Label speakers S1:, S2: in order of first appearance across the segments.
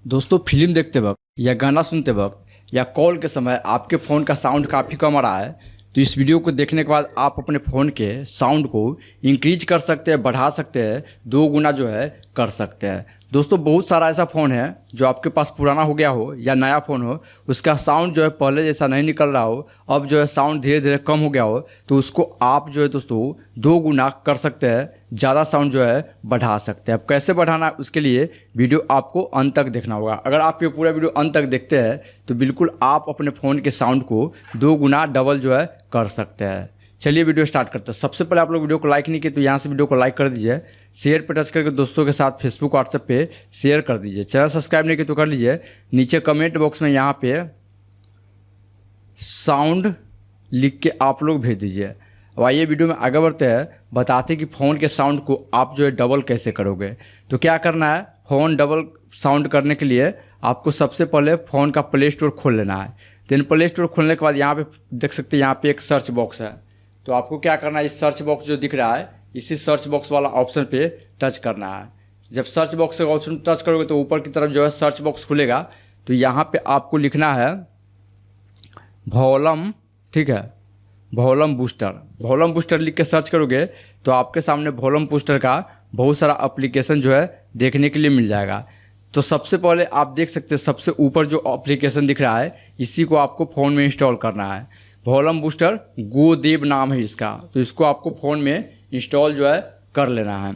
S1: दोस्तों फिल्म देखते वक्त या गाना सुनते वक्त या कॉल के समय आपके फ़ोन का साउंड काफ़ी कम आ रहा है, तो इस वीडियो को देखने के बाद आप अपने फ़ोन के साउंड को इंक्रीज कर सकते हैं, बढ़ा सकते हैं, 2 गुना जो है कर सकते हैं। दोस्तों बहुत सारा ऐसा फ़ोन है जो आपके पास पुराना हो गया हो या नया फ़ोन हो, उसका साउंड जो है पहले जैसा नहीं निकल रहा हो, अब जो है साउंड धीरे धीरे कम हो गया हो, तो उसको आप जो है दोस्तों 2 गुना कर सकते हैं, ज़्यादा साउंड जो है बढ़ा सकते हैं। अब कैसे बढ़ाना है उसके लिए वीडियो आपको अंत तक देखना होगा। अगर आप ये पूरा वीडियो अंत तक देखते हैं तो बिल्कुल आप अपने फ़ोन के साउंड को 2 गुना डबल जो है कर सकते हैं। चलिए वीडियो स्टार्ट करते हैं। सबसे पहले आप लोग वीडियो को लाइक नहीं किए तो यहाँ से वीडियो को लाइक कर दीजिए, शेयर पे टच करके दोस्तों के साथ फेसबुक व्हाट्सएप पे शेयर कर दीजिए, चैनल सब्सक्राइब नहीं किए तो कर लीजिए। नीचे कमेंट बॉक्स में यहाँ पे साउंड लिख के आप लोग भेज दीजिए। अब आइए वीडियो में आगे बढ़ते हैं, बताते हैं कि फ़ोन के साउंड को आप जो है डबल कैसे करोगे। तो क्या करना है, फ़ोन डबल साउंड करने के लिए आपको सबसे पहले फ़ोन का प्ले स्टोर खोल लेना है। देन प्ले स्टोर खोलने के बाद यहाँ पे देख सकते हैं यहाँ पे एक सर्च बॉक्स है। तो आपको क्या करना है, इस सर्च बॉक्स जो दिख रहा है इसी सर्च बॉक्स वाला ऑप्शन पे टच करना है। जब सर्च बॉक्स का ऑप्शन टच करोगे तो ऊपर की तरफ जो है सर्च बॉक्स खुलेगा। तो यहाँ पे आपको लिखना है वॉल्यूम, ठीक है, वॉल्यूम बूस्टर। वॉल्यूम बूस्टर लिख के सर्च करोगे तो आपके सामने वॉल्यूम बूस्टर का बहुत सारा एप्लीकेशन जो है देखने के लिए मिल जाएगा। तो सबसे पहले आप देख सकते हैं सबसे ऊपर जो एप्लीकेशन दिख रहा है इसी को आपको फ़ोन में इंस्टॉल करना है। वॉल्यूम बूस्टर गोदेव नाम है इसका, तो इसको आपको फ़ोन में इंस्टॉल जो है कर लेना है।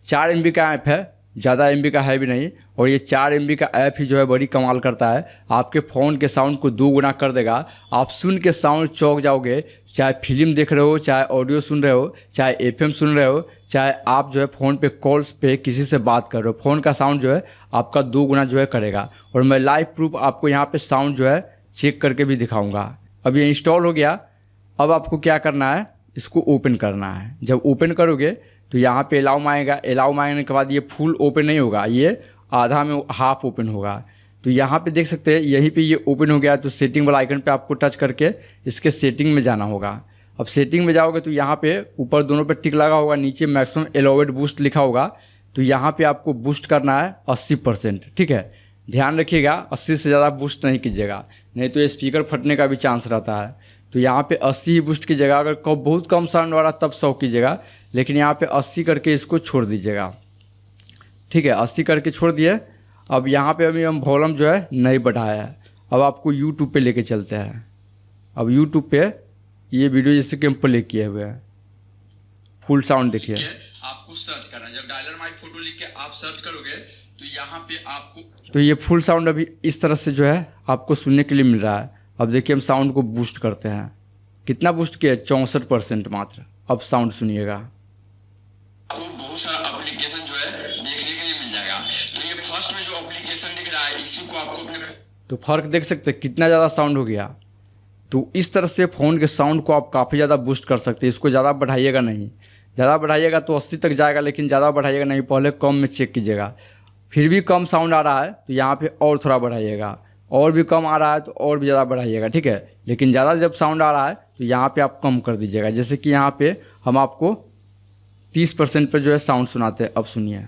S1: 4 MB का ऐप है, ज़्यादा MB का है भी नहीं, और ये 4 MB का ऐप ही जो है बड़ी कमाल करता है, आपके फ़ोन के साउंड को 2 गुना कर देगा। आप सुन के साउंड चौंक जाओगे, चाहे फिल्म देख रहे हो, चाहे ऑडियो सुन रहे हो, चाहे FM सुन रहे हो, चाहे आप जो है फ़ोन पे कॉल्स पे किसी से बात कर रहे हो, फ़ोन का साउंड जो है आपका 2 गुना जो है करेगा। और मैं लाइव प्रूफ आपको यहाँ पर साउंड जो है चेक करके भी दिखाऊँगा। अब ये इंस्टॉल हो गया। अब आपको क्या करना है, इसको ओपन करना है। जब ओपन करोगे तो यहाँ पे अलाउ मांगेगा। अलाउ मांगने के बाद ये फुल ओपन नहीं होगा, ये आधा में हाफ ओपन होगा। तो यहाँ पे देख सकते हैं यहीं पे ये ओपन हो गया। तो सेटिंग वाला आइकन पे आपको टच करके इसके सेटिंग में जाना होगा। अब सेटिंग में जाओगे तो यहाँ पे ऊपर दोनों पे टिक लगा होगा, नीचे मैक्सिमम एलोवेड बूस्ट लिखा होगा। तो यहाँ पे आपको बूस्ट करना है 80%, ठीक है। ध्यान रखिएगा 80 से ज़्यादा बूस्ट नहीं कीजिएगा, नहीं तो स्पीकर फटने का भी चांस रहता है। तो यहाँ पे 80 ही बूस्ट कीजिएगा। अगर बहुत कम साउंड आ रहा तब 100 कीजिएगा, लेकिन यहाँ पे 80 करके इसको छोड़ दीजिएगा, ठीक है। 80 करके छोड़ दिए। अब यहाँ पे अभी हम वॉल्यूम जो है नहीं बढ़ाया है। अब आपको यूट्यूब पे लेके चलते हैं। अब यूट्यूब पे ये वीडियो जैसे कि हम प्ले किए हुए हैं, फुल साउंड देखिए। आपको सर्च करना है, जब डायलर माइक फोटो लिख के आप सर्च करोगे तो यहाँ पे आपको तो ये फुल साउंड अभी इस तरह से जो है आपको सुनने के लिए मिल रहा है। अब देखिए हम साउंड को बूस्ट करते हैं। कितना बूस्ट किया, 64% मात्र। अब साउंड सुनिएगा। आपको बहुत सारा एप्लीकेशन जो है देखने के लिए मिल जाएगा। तो ये फर्स्ट में जो एप्लीकेशन दिख रहा है इसी को आपको अपने तो फर्क देख सकते हैं कितना ज़्यादा साउंड हो गया। तो इस तरह से फ़ोन के साउंड को आप काफ़ी ज़्यादा बूस्ट कर सकते हैं। इसको ज़्यादा बढ़ाइएगा नहीं, ज़्यादा बढ़ाइएगा तो 80 तक जाएगा, लेकिन ज़्यादा बढ़ाइएगा नहीं, पहले कम में चेक कीजिएगा। फिर भी कम साउंड आ रहा है तो यहाँ पे और थोड़ा बढ़ाइएगा, और भी कम आ रहा है तो और भी ज़्यादा बढ़ाइएगा, ठीक है। लेकिन ज़्यादा जब साउंड आ रहा है तो यहाँ पे आप कम कर दीजिएगा। जैसे कि यहाँ पे हम आपको 30% पे जो है साउंड सुनाते हैं। अब सुनिए,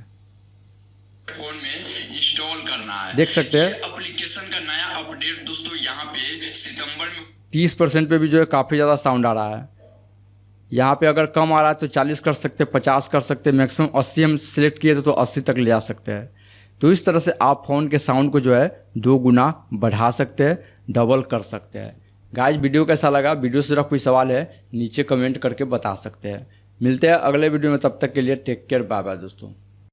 S1: फोन में इंस्टॉल करना है, देख सकते हैं एप्लीकेशन का नया अपडेट दोस्तों यहाँ पे सितंबर में 30% पे भी जो है काफ़ी ज़्यादा साउंड आ रहा है। यहाँ पे अगर कम आ रहा है तो 40 कर सकते हैं, 50 कर सकते हैं, मैक्सिमम 80 हम सिलेक्ट किए थे तो 80 तक ले जा सकते हैं। तो इस तरह से आप फ़ोन के साउंड को जो है 2 गुना बढ़ा सकते हैं, डबल कर सकते हैं। गाइस वीडियो कैसा लगा, वीडियो से जुड़ा कोई सवाल है नीचे कमेंट करके बता सकते हैं। मिलते हैं अगले वीडियो में, तब तक के लिए टेक केयर, बाय बाय दोस्तों।